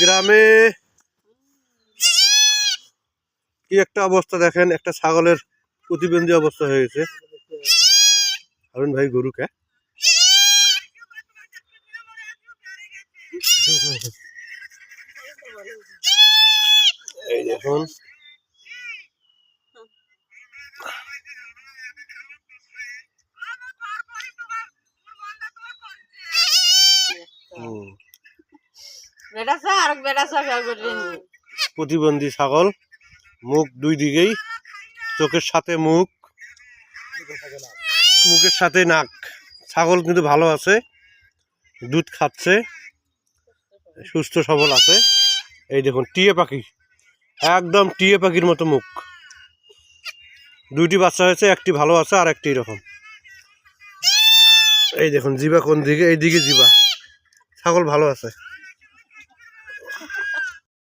গ্রামে কি একটা অবস্থা দেখেন, একটা ছাগলের প্রতিবন্ধী অবস্থা হয়ে গেছে। হারুন ভাই গরুকে এই দেখুন, প্রতিবন্ধী ছাগল, মুখ দুই দিকেই, চোখের সাথে মুখ, মুখের সাথে নাক। ছাগল কিন্তু ভালো আছে, দুধ খাচ্ছে, সুস্থ সবল আছে। এই দেখুন টিয়ে পাখি, একদম টিয়ে পাখির মতো মুখ। দুইটি বাচ্চা হয়েছে, একটি ভালো আছে আর একটি এরকম। এই দেখুন জিবা কোন দিকে, এই দিকে জিবা। ছাগল ভালো আছে।